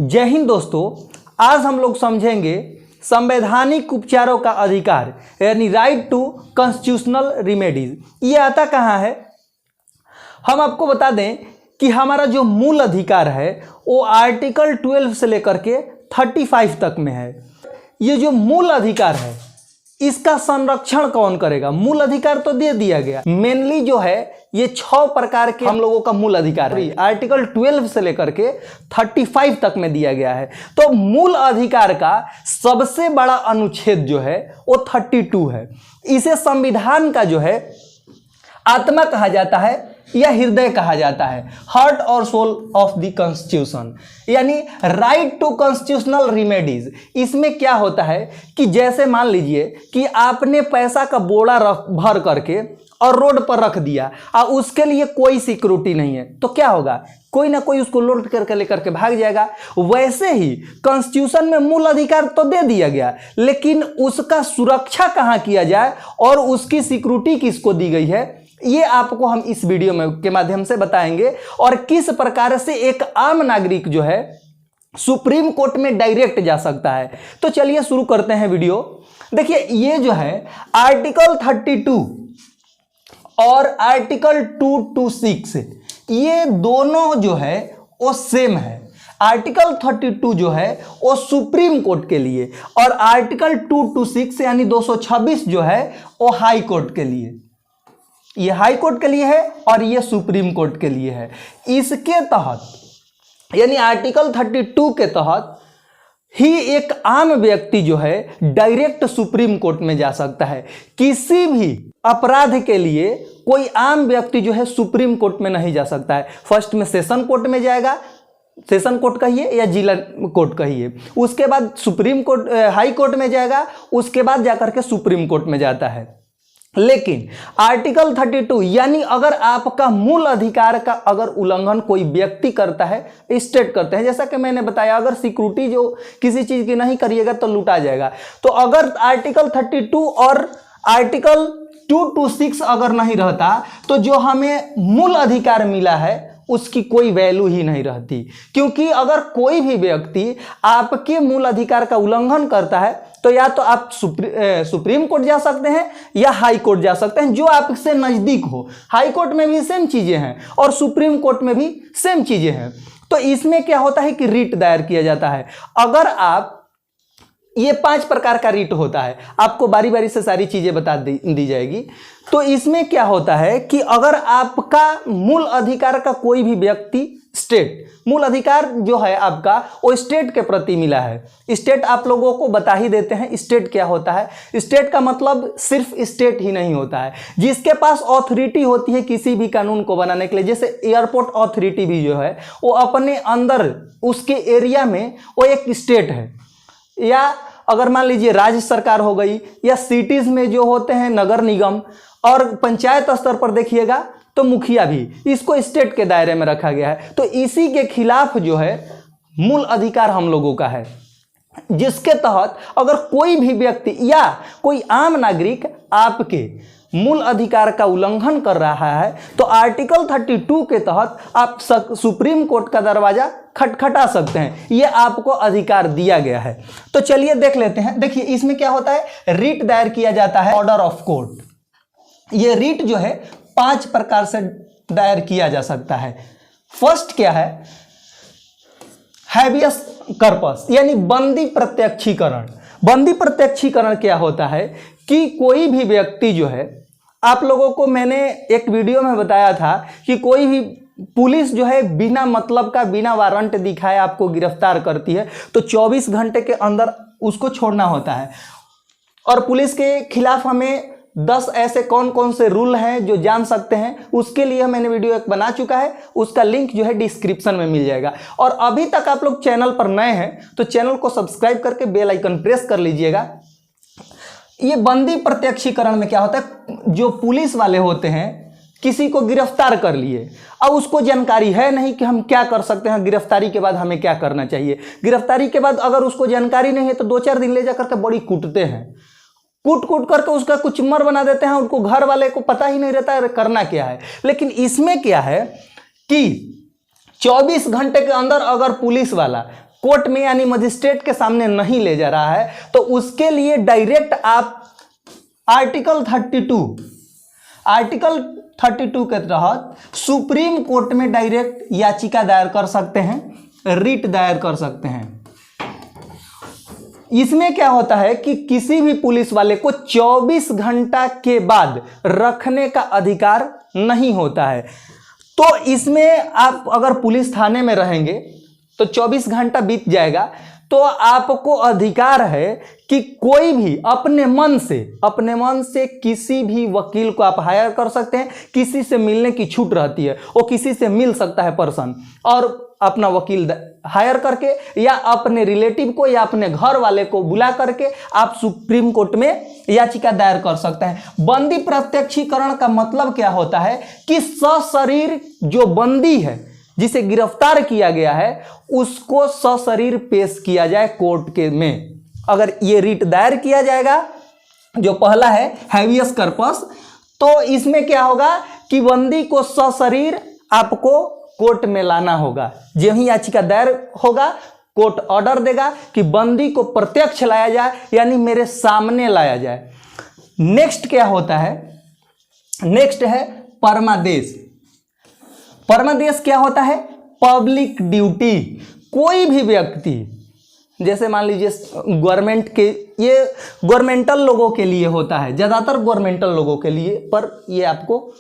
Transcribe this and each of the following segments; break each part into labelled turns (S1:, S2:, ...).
S1: जय हिंद दोस्तों, आज हम लोग समझेंगे संवैधानिक उपचारों का अधिकार यानी राइट टू कॉन्स्टिट्यूशनल रिमेडीज। ये आता कहाँ है? हम आपको बता दें कि हमारा जो मूल अधिकार है वो आर्टिकल 12 से लेकर के 35 तक में है। ये जो मूल अधिकार है इसका संरक्षण कौन करेगा? मूल अधिकार तो दे दिया गया, मेनली जो है ये 6 प्रकार के हम लोगों का मूल अधिकार है, आर्टिकल 12 से लेकर के 35 तक में दिया गया है। तो मूल अधिकार का सबसे बड़ा अनुच्छेद जो है वो 32 है। इसे संविधान का जो है आत्मा कहा जाता है या हृदय कहा जाता है, हार्ट और सोल ऑफ द कॉन्स्टिट्यूशन, यानी राइट टू कॉन्स्टिट्यूशनल रिमेडीज। इसमें क्या होता है कि जैसे मान लीजिए कि आपने पैसा का बोरा भर करके और रोड पर रख दिया और उसके लिए कोई सिक्योरिटी नहीं है, तो क्या होगा? कोई ना कोई उसको लूट करके लेकर के भाग जाएगा। वैसे ही कॉन्स्टिट्यूशन में मूल अधिकार तो दे दिया गया, लेकिन उसका सुरक्षा कहाँ किया जाए और उसकी सिक्योरिटी किसको दी गई है, ये आपको हम इस वीडियो में के माध्यम से बताएंगे। और किस प्रकार से एक आम नागरिक जो है सुप्रीम कोर्ट में डायरेक्ट जा सकता है। तो चलिए शुरू करते हैं वीडियो। देखिए, ये जो है आर्टिकल 32 और आर्टिकल 226, ये दोनों जो है वो सेम है। आर्टिकल 32 जो है वो सुप्रीम कोर्ट के लिए और आर्टिकल 226 यानी 226 जो है वो हाई कोर्ट के लिए। ये हाई कोर्ट के लिए है और ये सुप्रीम कोर्ट के लिए है। इसके तहत यानी आर्टिकल 32 के तहत ही एक आम व्यक्ति जो है डायरेक्ट सुप्रीम कोर्ट में जा सकता है। किसी भी अपराध के लिए कोई आम व्यक्ति जो है सुप्रीम कोर्ट में नहीं जा सकता है। फर्स्ट में सेशन कोर्ट में जाएगा, सेशन कोर्ट कहिए या जिला कोर्ट कहिए, उसके बाद सुप्रीम कोर्ट हाई कोर्ट में जाएगा, उसके बाद जाकर के सुप्रीम कोर्ट में जाता है। लेकिन आर्टिकल 32 यानी अगर आपका मूल अधिकार का अगर उल्लंघन कोई व्यक्ति करता है, स्टेट करते हैं, जैसा कि मैंने बताया, अगर सिक्योरिटी जो किसी चीज की नहीं करिएगा तो लूटा जाएगा। तो अगर आर्टिकल 32 और आर्टिकल 226 अगर नहीं रहता तो जो हमें मूल अधिकार मिला है उसकी कोई वैल्यू ही नहीं रहती। क्योंकि अगर कोई भी व्यक्ति आपके मूल अधिकार का उल्लंघन करता है तो या तो आप सुप्रीम कोर्ट जा सकते हैं या हाई कोर्ट जा सकते हैं, जो आपसे नजदीक हो। हाई कोर्ट में भी सेम चीजें हैं और सुप्रीम कोर्ट में भी सेम चीजें हैं। तो इसमें क्या होता है कि रिट दायर किया जाता है। अगर आप ये 5 प्रकार का रिट होता है, आपको बारी बारी से सारी चीजें बता दी जाएगी। तो इसमें क्या होता है कि अगर आपका मूल अधिकार का कोई भी व्यक्ति स्टेट, मूल अधिकार जो है आपका वो स्टेट के प्रति मिला है। स्टेट आप लोगों को बता ही देते हैं स्टेट क्या होता है। स्टेट का मतलब सिर्फ स्टेट ही नहीं होता है, जिसके पास ऑथोरिटी होती है किसी भी कानून को बनाने के लिए। जैसे एयरपोर्ट ऑथोरिटी भी जो है वो अपने अंदर उसके एरिया में वो एक स्टेट है। या अगर मान लीजिए राज्य सरकार हो गई, या सिटीज में जो होते हैं नगर निगम, और पंचायत स्तर पर देखिएगा तो मुखिया भी, इसको स्टेट के दायरे में रखा गया है। तो इसी के खिलाफ जो है मूल अधिकार हम लोगों का है, जिसके तहत अगर कोई भी व्यक्ति या कोई आम नागरिक आपके मूल अधिकार का उल्लंघन कर रहा है तो आर्टिकल 32 के तहत आप सुप्रीम कोर्ट का दरवाजा खटखटा सकते हैं। यह आपको अधिकार दिया गया है। तो चलिए देख लेते हैं। देखिए, इसमें क्या होता है, रिट दायर किया जाता है, ऑर्डर ऑफ कोर्ट। यह रिट जो है 5 प्रकार से दायर किया जा सकता है। फर्स्ट क्या है, हैबियस कॉर्पस यानी बंदी प्रत्यक्षीकरण। बंदी प्रत्यक्षीकरण क्या होता है कि कोई भी व्यक्ति जो है, आप लोगों को मैंने एक वीडियो में बताया था कि कोई भी पुलिस जो है बिना मतलब का, बिना वारंट दिखाए आपको गिरफ्तार करती है तो 24 घंटे के अंदर उसको छोड़ना होता है। और पुलिस के खिलाफ हमें 10 ऐसे कौन कौन से रूल हैं जो जान सकते हैं, उसके लिए मैंने वीडियो एक बना चुका है, उसका लिंक जो है डिस्क्रिप्शन में मिल जाएगा। और अभी तक आप लोग चैनल पर नए हैं तो चैनल को सब्सक्राइब करके बेल आइकन प्रेस कर लीजिएगा। ये बंदी प्रत्यक्षीकरण में क्या होता है, जो पुलिस वाले होते हैं किसी को गिरफ्तार कर लिए, अब उसको जानकारी है नहीं कि हम क्या कर सकते हैं, गिरफ्तारी के बाद हमें क्या करना चाहिए। गिरफ्तारी के बाद अगर उसको जानकारी नहीं है तो 2-4 दिन ले जाकर के बड़ी कूटते हैं, कूट कूट करके उसका कुछ मर बना देते हैं। उनको घर वाले को पता ही नहीं रहता है करना क्या है। लेकिन इसमें क्या है कि 24 घंटे के अंदर अगर पुलिस वाला कोर्ट में यानी मजिस्ट्रेट के सामने नहीं ले जा रहा है, तो उसके लिए डायरेक्ट आप आर्टिकल 32 के तहत सुप्रीम कोर्ट में डायरेक्ट याचिका दायर कर सकते हैं, रिट दायर कर सकते हैं। इसमें क्या होता है कि किसी भी पुलिस वाले को 24 घंटा के बाद रखने का अधिकार नहीं होता है। तो इसमें आप अगर पुलिस थाने में रहेंगे तो 24 घंटा बीत जाएगा, तो आपको अधिकार है कि कोई भी अपने मन से किसी भी वकील को आप हायर कर सकते हैं। किसी से मिलने की छूट रहती है, वो किसी से मिल सकता है पर्सन, और अपना वकील हायर करके या अपने रिलेटिव को या अपने घर वाले को बुला करके आप सुप्रीम कोर्ट में याचिका दायर कर सकते हैं। बंदी प्रत्यक्षीकरण का मतलब क्या होता है कि सशरीर जो बंदी है, जिसे गिरफ्तार किया गया है, उसको सशरीर पेश किया जाए कोर्ट के में। अगर ये रिट दायर किया जाएगा, जो पहला है हैवियस कॉर्पस, तो इसमें क्या होगा कि बंदी को सशरीर आपको कोर्ट में लाना होगा। जो ही याचिका दायर होगा, कोर्ट ऑर्डर देगा कि बंदी को प्रत्यक्ष लाया जाए, यानी मेरे सामने लाया जाए। नेक्स्ट क्या होता है? नेक्स्ट है परमादेश। परमादेश क्या होता है? Public duty. कोई भी व्यक्ति, जैसे मान लीजिए गवर्नमेंट के, ये गवर्नमेंटल लोगों के लिए होता है, ज़्यादातर गवर्नमेंटल लोगों के लिए, पर ये आपको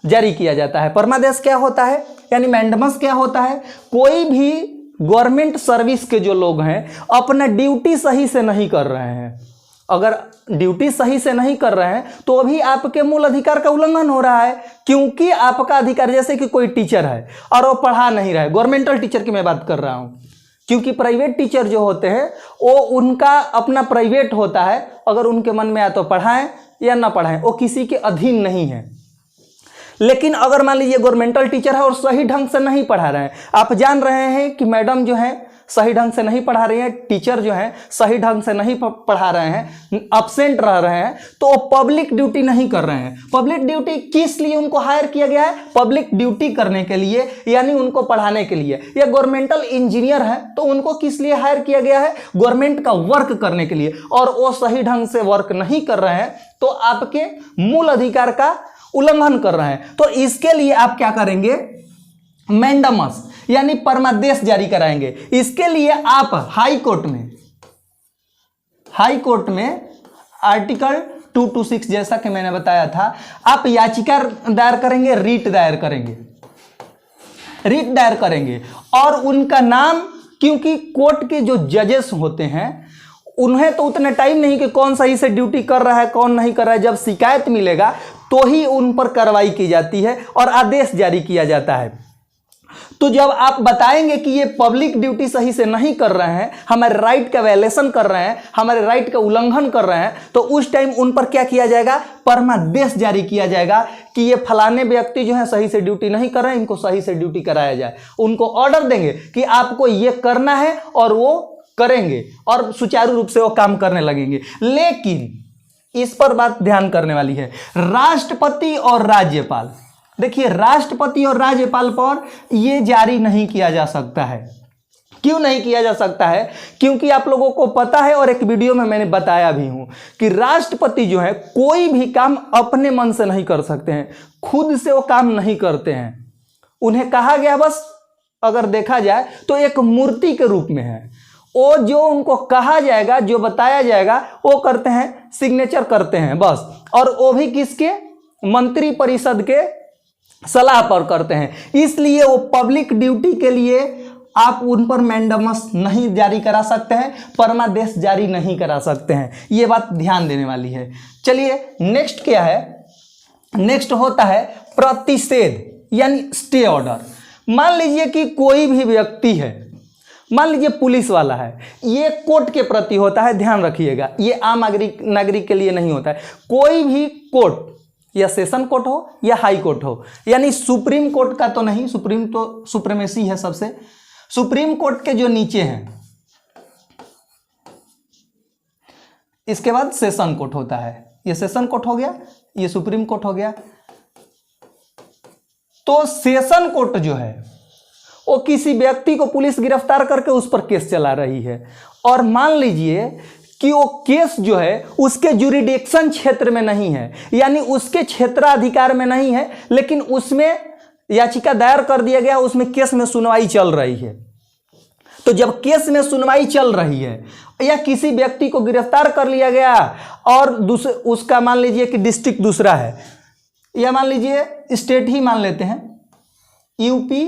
S1: जारी किया जाता है। परमादेश क्या होता है यानी मैंडमस क्या होता है? कोई भी गवर्नमेंट सर्विस के जो लोग हैं अपना ड्यूटी सही से नहीं कर रहे हैं, अगर ड्यूटी सही से नहीं कर रहे हैं तो अभी आपके मूल अधिकार का उल्लंघन हो रहा है। क्योंकि आपका अधिकार, जैसे कि कोई टीचर है और वो पढ़ा नहीं रहा है, गवर्नमेंटल टीचर की मैं बात कर रहा हूँ, क्योंकि प्राइवेट टीचर जो होते हैं वो उनका अपना प्राइवेट होता है, अगर उनके मन में आए तो पढ़ाएं या ना पढ़ाएं, वो किसी के अधीन नहीं है। लेकिन अगर मान लीजिए गवर्नमेंटल टीचर है और सही ढंग से नहीं पढ़ा रहे हैं, आप जान रहे हैं कि मैडम जो है सही ढंग से नहीं पढ़ा रही है, टीचर जो है सही ढंग से नहीं पढ़ा रहे हैं, अब्सेंट रह रहे हैं, तो वो पब्लिक ड्यूटी नहीं कर रहे हैं। पब्लिक ड्यूटी किस लिए उनको हायर किया गया है? पब्लिक ड्यूटी करने के लिए, यानी उनको पढ़ाने के लिए। या गवर्नमेंटल इंजीनियर है तो उनको किस लिए हायर किया गया है? गवर्नमेंट का वर्क करने के लिए, और वो सही ढंग से वर्क नहीं कर रहे हैं तो आपके मूल अधिकार का उल्लंघन कर रहे हैं। तो इसके लिए आप क्या करेंगे? मैंडमस यानी परमादेश जारी कराएंगे। इसके लिए आप हाई कोर्ट में आर्टिकल 226, जैसा कि मैंने बताया था, आप याचिका दायर करेंगे, रिट दायर करेंगे। और उनका नाम, क्योंकि कोर्ट के जो जजेस होते हैं उन्हें तो उतना टाइम नहीं कि कौन सही से ड्यूटी कर रहा है कौन नहीं कर रहा है। जब शिकायत मिलेगा तो ही उन पर कार्रवाई की जाती है और आदेश जारी किया जाता है। तो जब आप बताएंगे कि ये पब्लिक ड्यूटी सही से नहीं कर रहे हैं, हमारे राइट का वायलेशन कर रहे हैं, हमारे राइट का उल्लंघन कर रहे हैं, तो उस टाइम उन पर क्या किया जाएगा? परमादेश जारी किया जाएगा कि ये फलाने व्यक्ति जो है सही से ड्यूटी नहीं कर रहे हैं, इनको सही से ड्यूटी कराया जाए। उनको ऑर्डर देंगे कि आपको ये करना है, और वो करेंगे और सुचारू रूप से वो काम करने लगेंगे। लेकिन इस पर बात ध्यान करने वाली है, राष्ट्रपति और राज्यपाल। देखिए, राष्ट्रपति और राज्यपाल पर यह जारी नहीं किया जा सकता है। क्यों नहीं किया जा सकता है? क्योंकि आप लोगों को पता है, और एक वीडियो में मैंने बताया भी हूं, कि राष्ट्रपति जो है कोई भी काम अपने मन से नहीं कर सकते हैं, खुद से वो काम नहीं करते हैं। उन्हें कहा गया, बस अगर देखा जाए तो एक मूर्ति के रूप में है। वो जो उनको कहा जाएगा, जो बताया जाएगा, वो करते हैं, सिग्नेचर करते हैं बस। और वो भी किसके? मंत्री परिषद के सलाह पर करते हैं। इसलिए वो पब्लिक ड्यूटी के लिए आप उन पर मैंडमस नहीं जारी करा सकते हैं, परमादेश जारी नहीं करा सकते हैं। ये बात ध्यान देने वाली है। चलिए, नेक्स्ट क्या है? नेक्स्ट होता है प्रतिषेध यानी स्टे ऑर्डर। मान लीजिए कि कोई भी व्यक्ति है, मान लीजिए पुलिस वाला है, ये कोर्ट के प्रति होता है, ध्यान रखिएगा, ये आम नागरिक के लिए नहीं होता है। कोई भी कोर्ट, या सेशन कोर्ट हो या हाई कोर्ट हो, यानी सुप्रीम कोर्ट का तो नहीं, सुप्रीम तो सुप्रीमेसी है सबसे, सुप्रीम कोर्ट के जो नीचे हैं, इसके बाद सेशन कोर्ट होता है। ये सेशन कोर्ट हो गया, ये सुप्रीम कोर्ट हो गया। तो सेशन कोर्ट जो है वो किसी व्यक्ति को पुलिस गिरफ्तार करके उस पर केस चला रही है, और मान लीजिए कि वो केस जो है उसके जुरिडिक्शन क्षेत्र में नहीं है, यानी उसके क्षेत्राधिकार में नहीं है, लेकिन उसमें याचिका दायर कर दिया गया, उसमें केस में सुनवाई चल रही है। तो जब केस में सुनवाई चल रही है या किसी व्यक्ति को गिरफ्तार कर लिया गया और उसका मान लीजिए कि डिस्ट्रिक्ट दूसरा है, या मान लीजिए स्टेट ही मान लेते हैं, यूपी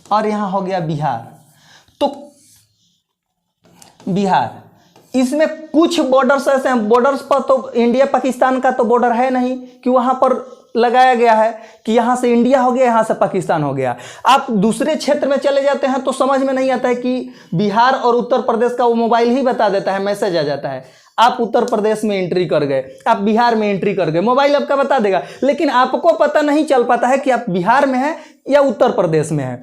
S1: और यहां हो गया बिहार, तो बिहार, इसमें कुछ बॉर्डर्स ऐसे हैं, बॉर्डर्स पर तो इंडिया पाकिस्तान का तो बॉर्डर है नहीं कि वहां पर लगाया गया है कि यहां से इंडिया हो गया, यहां से पाकिस्तान हो गया। आप दूसरे क्षेत्र में चले जाते हैं तो समझ में नहीं आता है कि बिहार और उत्तर प्रदेश का वो मोबाइल ही बता देता है, मैसेज आ जाता है, आप उत्तर प्रदेश में एंट्री कर गए, आप बिहार में एंट्री कर गए, मोबाइल आपका बता देगा, लेकिन आपको पता नहीं चल पाता है कि आप बिहार में हैं या उत्तर प्रदेश में हैं।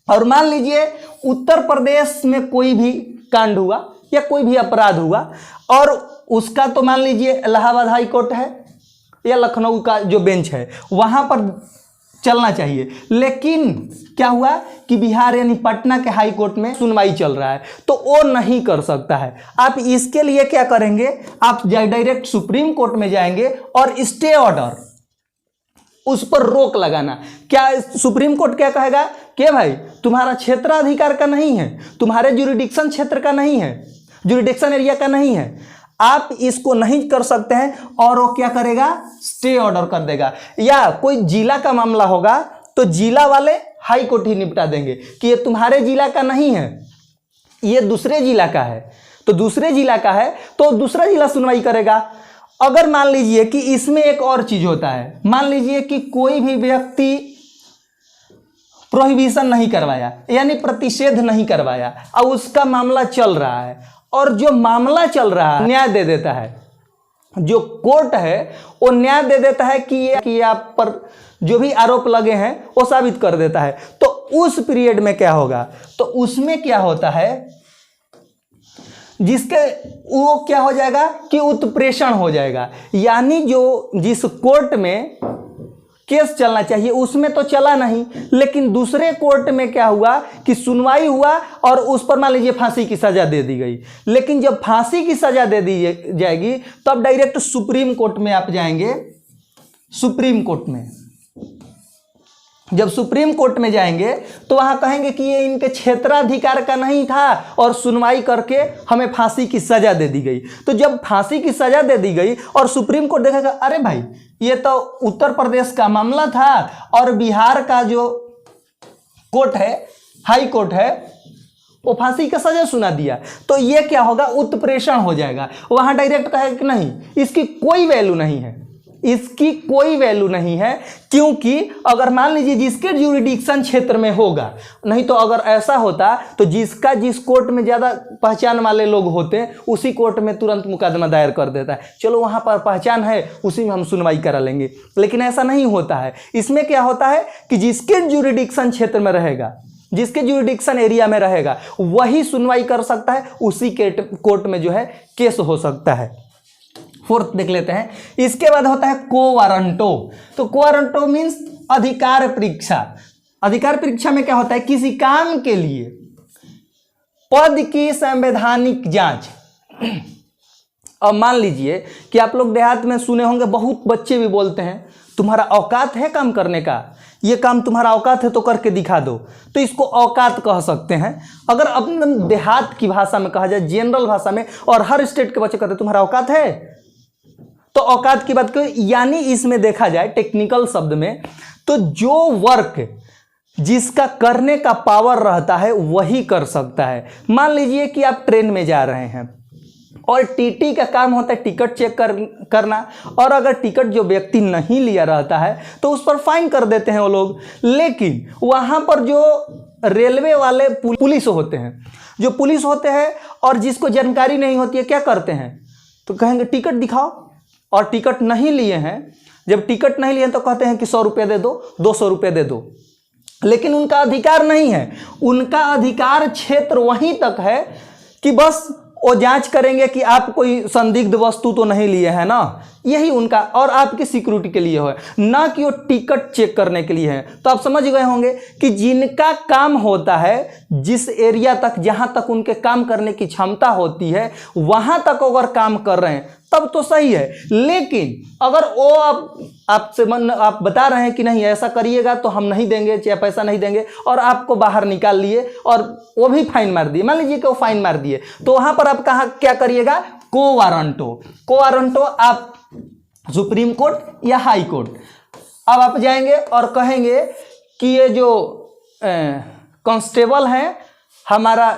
S1: और मान लीजिए उत्तर प्रदेश में कोई भी कांड हुआ या कोई भी अपराध हुआ, और उसका तो मान लीजिए इलाहाबाद हाई कोर्ट है या लखनऊ का जो बेंच है वहां पर चलना चाहिए, लेकिन क्या हुआ कि बिहार यानी पटना के हाई कोर्ट में सुनवाई चल रहा है, तो वो नहीं कर सकता है। आप इसके लिए क्या करेंगे, आप डायरेक्ट सुप्रीम कोर्ट में जाएंगे और स्टे ऑर्डर, उस पर रोक लगाना। क्या सुप्रीम कोर्ट क्या कहेगा कि भाई तुम्हारा क्षेत्राधिकार का नहीं है, तुम्हारे जुरिडिक्शन क्षेत्र का नहीं है, जुरिडिक्शन एरिया का नहीं है, आप इसको नहीं कर सकते हैं, और वो क्या करेगा, स्टे ऑर्डर कर देगा। या कोई जिला का मामला होगा तो जिला वाले हाई कोर्ट ही निपटा देंगे कि ये तुम्हारे जिला का नहीं है, ये दूसरे जिला का है, तो दूसरे जिला का है तो दूसरा जिला सुनवाई करेगा। अगर मान लीजिए कि इसमें एक और चीज होता है, मान लीजिए कि कोई भी व्यक्ति प्रोहिबिशन नहीं करवाया यानी प्रतिषेध नहीं करवाया और उसका मामला चल रहा है, और जो मामला चल रहा है न्याय दे देता है, जो कोर्ट है वो न्याय दे देता है कि ये आप पर जो भी आरोप लगे हैं वो साबित कर देता है, तो उस पीरियड में क्या होगा, तो उसमें क्या होता है, जिसके वो क्या हो जाएगा कि उत्प्रेषण हो जाएगा, यानी जो जिस कोर्ट में केस चलना चाहिए उसमें तो चला नहीं, लेकिन दूसरे कोर्ट में क्या हुआ कि सुनवाई हुआ और उस पर मान लीजिए फांसी की सजा दे दी गई, लेकिन जब फांसी की सजा दे दी जाएगी तब डायरेक्ट सुप्रीम कोर्ट में आप जाएंगे। सुप्रीम कोर्ट में जब सुप्रीम कोर्ट में जाएंगे तो वहां कहेंगे कि ये इनके क्षेत्राधिकार का नहीं था और सुनवाई करके हमें फांसी की सजा दे दी गई। तो जब फांसी की सजा दे दी गई और सुप्रीम कोर्ट देखेगा अरे भाई ये तो उत्तर प्रदेश का मामला था और बिहार का जो कोर्ट है, हाई कोर्ट है, वो फांसी का सजा सुना दिया, तो ये क्या होगा, उत्प्रेषण हो जाएगा। वहां डायरेक्ट कहेगा कि नहीं इसकी कोई वैल्यू नहीं है, इसकी कोई वैल्यू नहीं है, क्योंकि अगर मान लीजिए जिसके ज्यूरिडिक्शन क्षेत्र में होगा, नहीं तो अगर ऐसा होता तो जिसका जिस कोर्ट में ज़्यादा पहचान वाले लोग होते उसी कोर्ट में तुरंत मुकदमा दायर कर देता है, चलो वहाँ पर पहचान है उसी में हम सुनवाई करा लेंगे, लेकिन ऐसा नहीं होता है। इसमें क्या होता है कि जिसके ज्यूरिडिक्शन क्षेत्र में रहेगा, जिसके ज्यूरिडिक्शन एरिया में रहेगा वही सुनवाई कर सकता है, उसी कोर्ट में जो है केस हो सकता है। फोर्थ देख लेते हैं। इसके बाद होता है को वारंटो। तो को वारंटो मीन्स अधिकार परीक्षा। अधिकार परीक्षा में क्या होता है, किसी काम के लिए पद की संवैधानिक जांच। अब मान लीजिए कि आप लोग देहात में सुने होंगे, बहुत बच्चे भी बोलते हैं तुम्हारा औकात है काम करने का, ये काम तुम्हारा औकात है तो करके दिखा दो, तो इसको औकात कह सकते हैं। अगर अपने देहात की भाषा में कहा जाए, जनरल भाषा में, और हर स्टेट के बच्चे कहते हैं तुम्हारा औकात है, तो औकात की बात करें, यानी इसमें देखा जाए टेक्निकल शब्द में तो जो वर्क जिसका करने का पावर रहता है वही कर सकता है। मान लीजिए कि आप ट्रेन में जा रहे हैं और टीटी का काम होता है टिकट चेक करना, और अगर टिकट जो व्यक्ति नहीं लिया रहता है तो उस पर फाइन कर देते हैं वो लोग। लेकिन वहाँ पर जो रेलवे वाले पुलिस होते हैं, जो पुलिस होते हैं और जिसको जानकारी नहीं होती है, क्या करते हैं तो कहेंगे टिकट दिखाओ, और टिकट नहीं लिए हैं, जब टिकट नहीं लिए हैं तो कहते हैं कि 100 रुपये दे दो, 200 रुपये दे दो, लेकिन उनका अधिकार नहीं है। उनका अधिकार क्षेत्र वहीं तक है कि बस वो जांच करेंगे कि आप कोई संदिग्ध वस्तु तो नहीं लिए है ना, यही उनका, और आपकी सिक्योरिटी के लिए है, ना कि वो टिकट चेक करने के लिए है। तो आप समझ गए होंगे कि जिनका काम होता है, जिस एरिया तक, जहां तक उनके काम करने की क्षमता होती है, वहां तक अगर काम कर रहे हैं तब तो सही है। लेकिन अगर वो आपसे आप बता रहे हैं कि नहीं ऐसा करिएगा तो हम नहीं देंगे, चाहे पैसा नहीं देंगे, और आपको बाहर निकाल लिए और वो भी फाइन मार दिए, मान लीजिए कि वो फाइन मार दिए, तो वहां पर आप क्या करिएगा, को वारंटो आप सुप्रीम कोर्ट या हाई कोर्ट, अब आप जाएंगे और कहेंगे कि ये जो कांस्टेबल हैं हमारा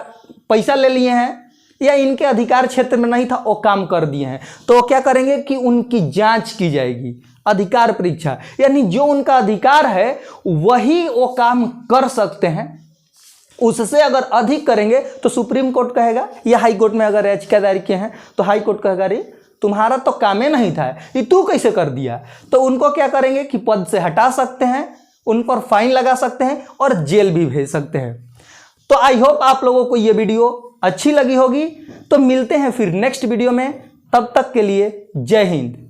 S1: पैसा ले लिए हैं या इनके अधिकार क्षेत्र में नहीं था, वो काम कर दिए हैं, तो क्या करेंगे कि उनकी जांच की जाएगी, अधिकार परीक्षा, यानी जो उनका अधिकार है वही वो काम कर सकते हैं, उससे अगर अधिक करेंगे तो सुप्रीम कोर्ट कहेगा, या हाई कोर्ट में अगर याचिका दायर किए हैं तो हाई कोर्ट कहेगा रे तुम्हारा तो काम ही नहीं था, ये तू कैसे कर दिया। तो उनको क्या करेंगे कि पद से हटा सकते हैं, उन पर फाइन लगा सकते हैं और जेल भी भेज सकते हैं। तो आई होप आप लोगों को ये वीडियो अच्छी लगी होगी। तो मिलते हैं फिर नेक्स्ट वीडियो में, तब तक के लिए जय हिंद।